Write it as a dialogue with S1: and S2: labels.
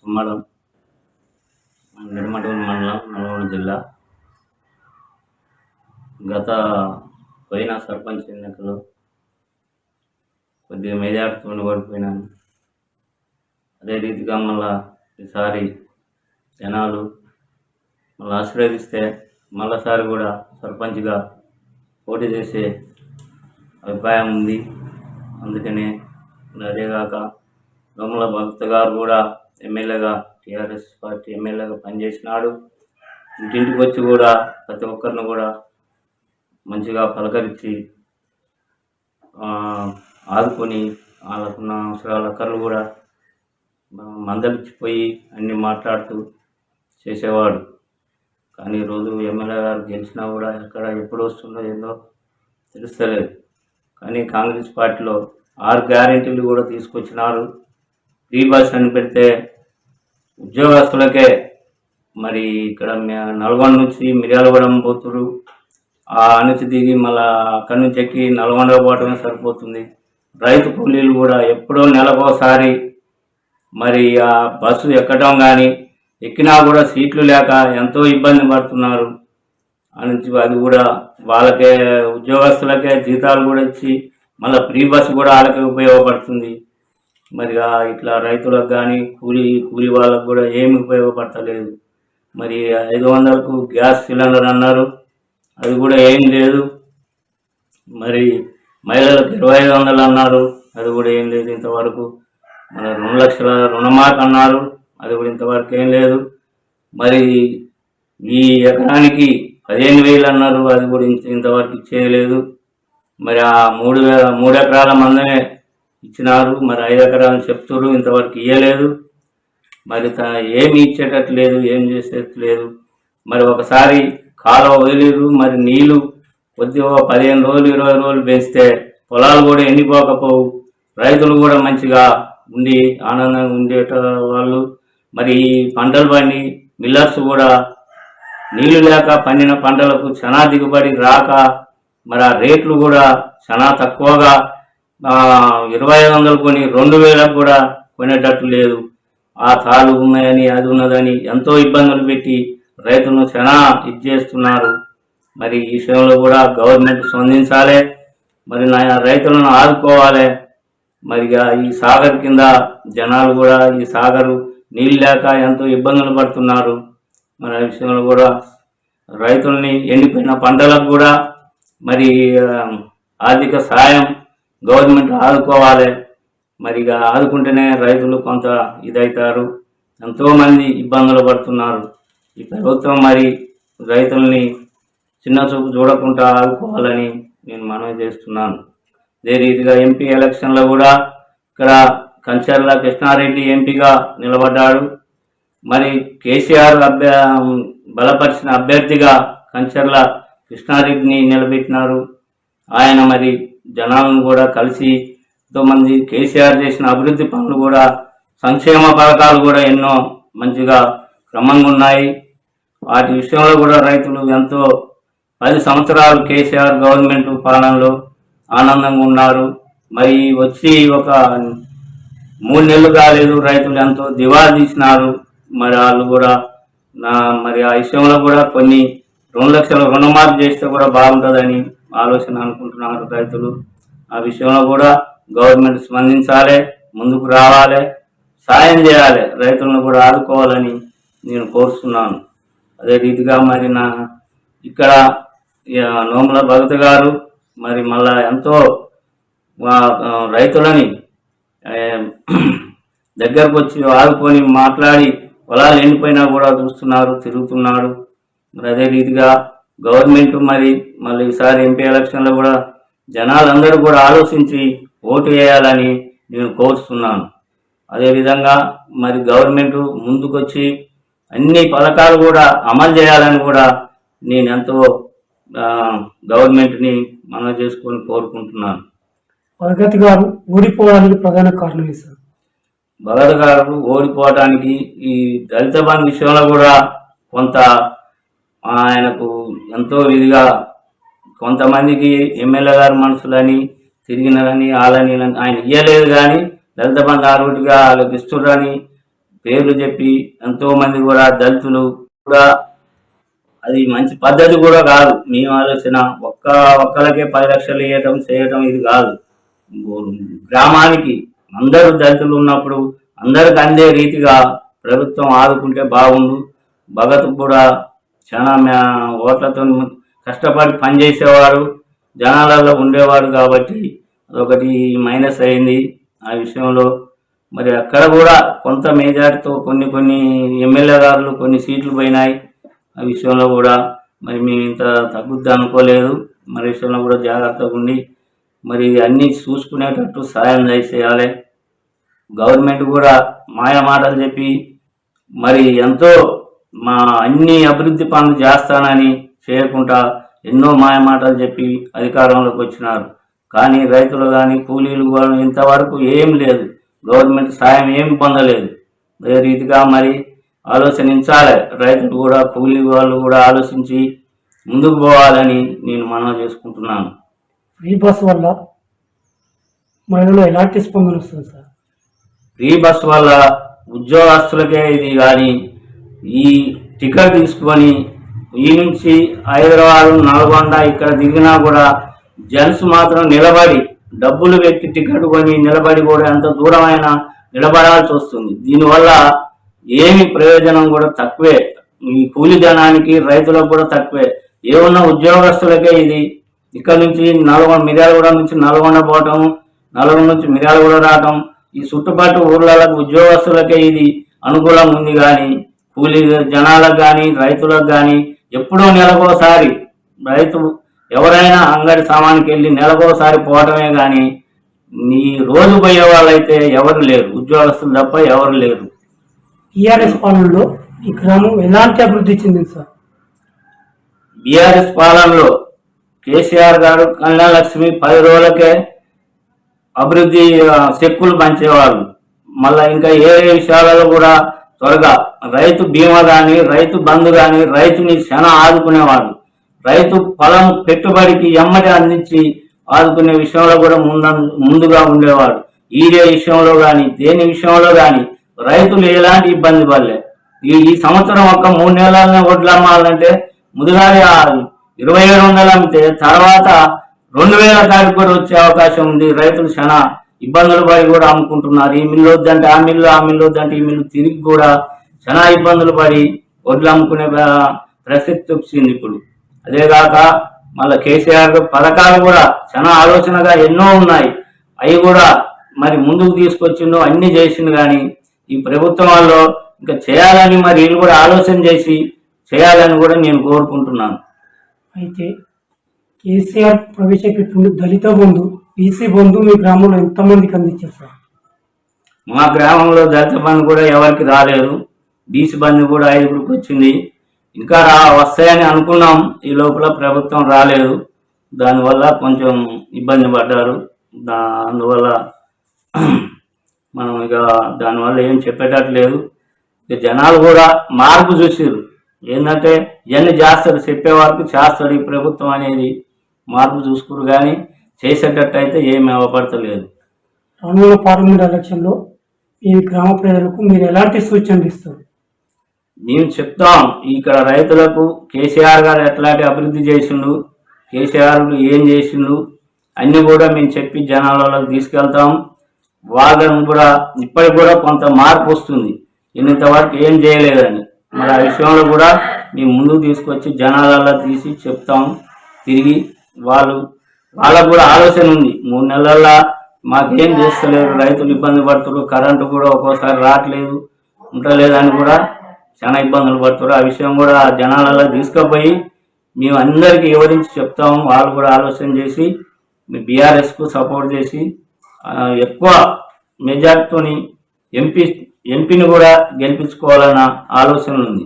S1: కుమ్మడం నిర్మటూరు మండలం నల్గొండ జిల్లా. గత పోయిన సర్పంచ్ ఎన్నికలు కొద్దిగా మెజార్టీతో ఓడిపోయినాను. అదే రీతిగా మళ్ళా ఈసారి జనాలు మళ్ళీ ఆశీర్వదిస్తే మళ్ళీసారి కూడా సర్పంచ్గా పోటీ చేసే అభిప్రాయం ఉంది. అందుకనే అదేగాక దోమల భక్త గారు కూడా ఎమ్మెల్యేగా టీఆర్ఎస్ పార్టీ ఎమ్మెల్యేగా పనిచేసినాడు. ఇంటింటికి వచ్చి కూడా ప్రతి ఒక్కరిని కూడా మంచిగా పలకరించి ఆదుకొని వాళ్ళకున్న అవసరాల అక్కర్లు కూడా మందలిచ్చిపోయి అన్నీ మాట్లాడుతూ చేసేవాడు. కానీ ఈరోజు ఎమ్మెల్యే గారు గెలిచినా కూడా ఎక్కడ ఎప్పుడు వస్తుందో ఏందో తెలుస్తలేదు. కానీ కాంగ్రెస్ పార్టీలో 6 గ్యారెంటీలు కూడా తీసుకొచ్చినారు. ఫ్రీ బస్ అని పెడితే ఉద్యోగస్తులకే మరి ఇక్కడ నల్గొండ నుంచి మిర్యాలగూడెం పోతురు, ఆ నుంచి దిగి మళ్ళీ అక్కడి నుంచి ఎక్కి నల్గొండ పోవటమే సరిపోతుంది. రైతు కూలీలు కూడా ఎప్పుడో నెలకోసారి మరి ఆ బస్సు ఎక్కడం కానీ ఎక్కినా కూడా సీట్లు లేక ఎంతో ఇబ్బంది పడుతున్నారు. అది కూడా వాళ్ళకే ఉద్యోగస్తులకే జీతాలు కూడా ఇచ్చి మళ్ళీ ఫ్రీ బస్సు కూడా వాళ్ళకే ఉపయోగపడుతుంది. మరి ఇట్లా రైతులకు కానీ కూలీ వాళ్ళకు కూడా ఏమి ఉపయోగపడతలేదు. మరి 500కు గ్యాస్ సిలిండర్ అన్నారు, అది కూడా ఏం లేదు. మరి మహిళలకు 2500 అన్నారు, అది కూడా ఏం లేదు ఇంతవరకు. మన 2 లక్షల రుణమాఫీ అన్నారు, అది కూడా ఇంతవరకు ఏం లేదు. మరి ఈ ఎకరానికి 15,000 అన్నారు, అది కూడా ఇంతవరకు చేయలేదు. మరి ఆ 3 ఎకరాల మందమే ఇచ్చినారు, మరి 5 ఎకరాలు చెప్తున్నారు, ఇంతవరకు ఇవ్వలేదు. మరి ఏమి ఇచ్చేటట్టు లేదు, ఏం చేసేటట్టు లేదు. మరి ఒకసారి కాలువ వదిలేరు, మరి నీళ్లు కొద్దిగా 15 రోజులు 20 రోజులు పెంచితే పొలాలు కూడా ఎండిపోకపోవు, రైతులు కూడా మంచిగా ఉండి ఆనందంగా ఉండేట వాళ్ళు. మరి పంటలు పండి మిల్లర్స్ కూడా నీళ్లు లేక పండిన పంటలకు చాలా దిగుబడి రాక మరి ఆ రేట్లు కూడా చాలా తక్కువగా 2500 కొని 2000 కూడా కొనేటట్టు లేదు. ఆ తాళ్ళు ఉన్నాయని అది ఉన్నదని ఎంతో ఇబ్బందులు పెట్టి రైతులను చాలా చేస్తున్నారు. మరి ఈ విషయంలో కూడా గవర్నమెంట్ స్పందించాలి, మరి రైతులను ఆదుకోవాలి. మరి ఈ సాగర్ కింద జనాలు కూడా ఈ సాగరు నీళ్ళు లేక ఎంతో ఇబ్బందులు పడుతున్నారు. మరి ఆ విషయంలో కూడా రైతుల్ని ఎండిపోయిన పంటలకు కూడా మరి ఆర్థిక సాయం గవర్నమెంట్ ఆదుకోవాలి. మరి ఆదుకుంటేనే రైతులు కొంత ఇదవుతారు. ఎంతోమంది ఇబ్బందులు పడుతున్నారు. ఈ ప్రభుత్వం మరి రైతుల్ని చిన్న చూపు చూడకుండా ఆదుకోవాలని నేను మనవి చేస్తున్నాను. అదే రీతిగా ఎంపీ ఎలక్షన్లో కూడా ఇక్కడ కంచర్ల కృష్ణారెడ్డి ఎంపీగా నిలబడ్డాడు. మరి కేసీఆర్ బలపరిచిన అభ్యర్థిగా కంచర్ల కృష్ణారెడ్డిని నిలబెట్టినారు. ఆయన మరి జనాలను కూడా కలిసి ఎంతోమంది కేసీఆర్ చేసిన అభివృద్ధి పనులు కూడా సంక్షేమ పథకాలు కూడా ఎన్నో మంచిగా క్రమంగా ఉన్నాయి. వాటి విషయంలో కూడా రైతులు ఎంతో 10 సంవత్సరాలు కేసీఆర్ గవర్నమెంట్ పాలనలో ఆనందంగా ఉన్నారు. మరి వచ్చి ఒక 3 నెలలు కాలేదు, రైతులు ఎంతో దివాళా తీసినారు. మరి వాళ్ళు కూడా మరి ఆ విషయంలో కూడా కొన్ని 2 లక్షల రుణమాఫీ చేస్తే కూడా బాగుంటుందని ఆలోచన అనుకుంటున్నారు రైతులు. ఆ విషయంలో కూడా గవర్నమెంట్ స్పందించాలి, ముందుకు రావాలి, సాయం చేయాలి, రైతులను కూడా ఆదుకోవాలని నేను కోరుతున్నాను. అదే రీతిగా మరి ఇక్కడ నోముల భగత్ గారు మరి మళ్ళా ఎంతో రైతులని దగ్గరకు వచ్చి ఆదుకొని మాట్లాడి పొలాలు ఎండిపోయినా కూడా చూస్తున్నారు, తిరుగుతున్నాడు. మరి అదే రీతిగా గవర్నమెంట్ మళ్ళీ ఈసారి ఎంపీ ఎలక్షన్లో కూడా జనాలందరూ కూడా ఆలోచించి ఓటు వేయాలని నేను కోరుతున్నాను. అదేవిధంగా మరి గవర్నమెంట్ ముందుకొచ్చి అన్ని పథకాలు కూడా అమలు చేయాలని కూడా నేను ఎంతో గవర్నమెంట్ని మనం చేసుకొని కోరుకుంటున్నాను.
S2: భగత్ గారు ఓడిపోవడానికి ప్రధాన కారణం సార్?
S1: భగత్ గారు ఓడిపోవడానికి ఈ దళిత బంధు విషయంలో కూడా కొంత ఆయనకు ఎంతో విధిగా కొంతమందికి ఎమ్మెల్యే గారు మనుషులని తిరిగినారని వాళ్ళని ఆయన ఇయ్యలేదు. కానీ దళిత బంధు ఆరోగ్యగా వాళ్ళకి ఇస్తున్నారని పేర్లు చెప్పి ఎంతోమంది కూడా దళితులు కూడా అది మంచి పద్ధతి కూడా కాదు. మేము ఆలోచన ఒక్కరికే 10 లక్షలు చేయటం ఇది కాదు. గ్రామానికి అందరూ దళితులు ఉన్నప్పుడు అందరికి అందే రీతిగా ప్రభుత్వం ఆదుకుంటే బాగుండు. భగత్ కూడా చాలా ఓట్లతో కష్టపడి పనిచేసేవాడు, జనాలలో ఉండేవాడు కాబట్టి అదొకటి మైనస్ అయింది ఆ విషయంలో. మరి అక్కడ కూడా కొంత మెజార్టీతో కొన్ని ఎమ్మెల్యే గారులు కొన్ని సీట్లు పోయినాయి. ఆ విషయంలో కూడా మరి మేము ఇంత తగ్గుద్ది అనుకోలేదు. మరి విషయంలో కూడా జాగ్రత్తగా ఉండి మరి అన్నీ చూసుకునేటట్టు సాయం చేయాలి. గవర్నమెంట్ కూడా మాయ మాటలు చెప్పి మరి ఎంతో అన్ని అభివృద్ధి పనులు చేస్తానని చేయకుండా ఎన్నో మాయ మాటలు చెప్పి అధికారంలోకి వచ్చినారు. కానీ రైతులు కానీ కూలీలు కానీ ఇంతవరకు ఏం లేదు, గవర్నమెంట్ సాయం ఏం పొందలేదు. అదే రీతిగా మరి ఆలోచించాలి. రైతులు కూడా కూలీ వాళ్ళు కూడా ఆలోచించి ముందుకు పోవాలని నేను మనవి చేసుకుంటున్నాను.
S2: ఫ్రీ బస్ వల్ల మహిళలు ఎలాంటి స్పందన వస్తుంది సార్?
S1: ఫ్రీ బస్ వల్ల ఉద్యోగస్తులకే ఇది కానీ ఈ టికెట్ తీసుకొని ఈ నుంచి హైదరాబాద్, నల్గొండ ఇక్కడ దిగినా కూడా జెంట్స్ మాత్రం నిలబడి డబ్బులు పెట్టి టికెట్ కొని నిలబడి కూడా ఎంత దూరమైన నిలబడాల్సి వస్తుంది. దీనివల్ల ఏమి ప్రయోజనం కూడా తక్కువే. ఈ కూలి జనానికి రైతులకు కూడా తక్కువే. ఏమన్నా ఉద్యోగస్తులకే ఇది ఇక్కడ నుంచి మిర్యాలగూడ నుంచి నల్గొండ పోవటం, నల్గొండ నుంచి మిర్యాలగూడ రావటం, ఈ చుట్టుపక్కల ఊర్లకు ఉద్యోగస్తులకే ఇది అనుకూలంగా ఉంది. కానీ కూలి జనాలకు కానీ రైతులకు కానీ ఎప్పుడో నెలకోసారి రైతు ఎవరైనా అంగడి సామానికి వెళ్ళి నెలకోసారి పోవటమే కానీ ఈ రోజు పోయే వాళ్ళైతే ఎవరు లేరు, ఉద్యోగస్తులు తప్ప ఎవరు లేరు.
S2: టీఆర్ఎస్ పాలనలో ఈ గ్రామం ఎలాంటి అభివృద్ధి చెందింది సార్?
S1: బీఆర్ఎస్ పాలనలో కేసీఆర్ గారు కళ్యాణ లక్ష్మి 10 రోజులకే అభివృద్ధి చెక్కులు పంచేవాళ్ళు. మళ్ళీ ఇంకా ఏ విషయాలలో కూడా త్వరగా రైతు బీమా కానీ రైతు బంధు కానీ రైతుని చాలా ఆదుకునేవాడు. రైతు పొలం పెట్టుబడికి ఎమ్మటి అందించి ఆదుకునే విషయంలో కూడా ముందుగా ఉండేవాడు. ఈడే విషయంలో కానీ దేని విషయంలో కానీ రైతులు ఎలాంటి ఇబ్బంది పడలే. ఈ సంవత్సరం 3 నెలలనే వడ్లు అమ్మాలంటే ముందుగానే 2700 అమ్మితే తర్వాత 2000 కాడికి కూడా వచ్చే అవకాశం ఉంది. రైతులు చాలా ఇబ్బందులు పడి కూడా అమ్ముకుంటున్నారు. ఈ మిల్లు వద్దంటే ఆ మిల్లు, ఆ మిల్లు వద్దంటే ఈ మిల్లు తిరిగి కూడా చాలా ఇబ్బందులు పడి వడ్లు అమ్ముకునే ప్రసక్తి వచ్చింది ఇప్పుడు. అదేగాక మళ్ళీ కేసీఆర్ పథకాలు కూడా చాలా ఆలోచనగా ఎన్నో ఉన్నాయి. అవి కూడా మరి ముందుకు తీసుకొచ్చిండు, అన్ని చేసిండు. కానీ ఈ ప్రభుత్వం వాళ్ళు ఇంకా చేయాలని మరి వీళ్ళు కూడా ఆలోచన చేసి చేయాలని కూడా నేను కోరుకుంటున్నాను.
S2: అయితే కేసీఆర్ ప్రవేశపెట్టిండు దళిత బంధు, బీసీ బంధు మీ గ్రామంలో ఎంతమందికి అందించారు సార్?
S1: మా గ్రామంలో దళిత బంధు కూడా ఎవరికి రాలేదు. బీసీ బంధు కూడా 5గురికి వచ్చింది. ఇంకా వస్తాయని అనుకున్నాం. ఈ లోపల ప్రభుత్వం రాలేదు. దానివల్ల కొంచెం ఇబ్బంది పడ్డారు. అందువల్ల మనం ఇక దానివల్ల ఏం చెప్పేటట్టు లేదు. ఇక జనాలు కూడా మార్పు చూసారు. ఏంటంటే ఇవన్నీ చేస్తాడు, చెప్పే వరకు చేస్తాడు ఈ ప్రభుత్వం అనేది మార్పు చూసుకురు. కానీ చేసేటట్టు అయితే ఏమి అవపడతలేదు.
S2: రానున్న పార్లమెంట్ ఎలక్షన్లో ఈ గ్రామ ప్రజలకు మీరు ఎలాంటి సూచనలు ఇస్తారు?
S1: మేము చెప్తాం. ఇక్కడ రైతులకు కేసీఆర్ గారు ఎట్లాంటి అభివృద్ధి చేసిండు, కేసీఆర్ ఏం చేసిండు అన్నీ కూడా మేము చెప్పి జనాలకు తీసుకెళ్తాం. వాళ్ళను కూడా ఇప్పటికి కూడా కొంత మార్పు వస్తుంది. ఇంతవరకు ఏం చేయలేదని మరి ఆ విషయంలో కూడా మేము ముందుకు తీసుకొచ్చి జనాలలో తీసి చెప్తాం. తిరిగి వాళ్ళకు కూడా ఆలోచన ఉంది. 3 నెలల్లో మాకేం చేస్తలేరు, రైతులు ఇబ్బంది పడుతున్నారు, కరెంటు కూడా ఒక్కోసారి రావట్లేదు, ఉండలేదని కూడా చాలా ఇబ్బందులు పడుతున్నారు. ఆ విషయం కూడా జనాలలో తీసుకుపోయి మేము అందరికీ వివరించి చెప్తాము. వాళ్ళు కూడా ఆలోచన చేసి బీఆర్ఎస్కు సపోర్ట్ చేసి ఎక్కువ మెజార్టీతోని ఎంపీని కూడా గెలిపించుకోవాలన్న ఆలోచన ఉంది.